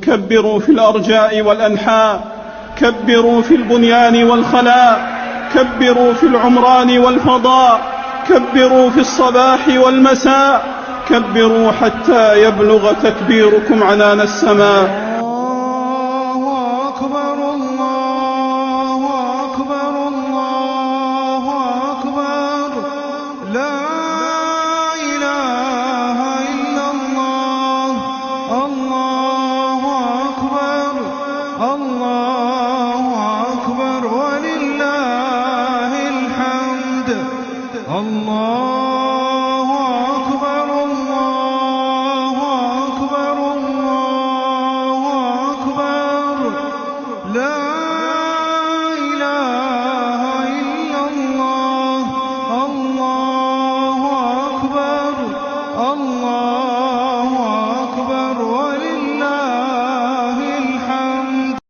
كبروا في الأرجاء والأنحاء، كبروا في البنيان والخلاء، كبروا في العمران والفضاء، كبروا في الصباح والمساء، كبروا حتى يبلغ تكبيركم عنان السماء. الله أكبر الله أكبر الله أكبر، لا إله إلا الله. الله أكبر الله أكبر ولله الحمد. الله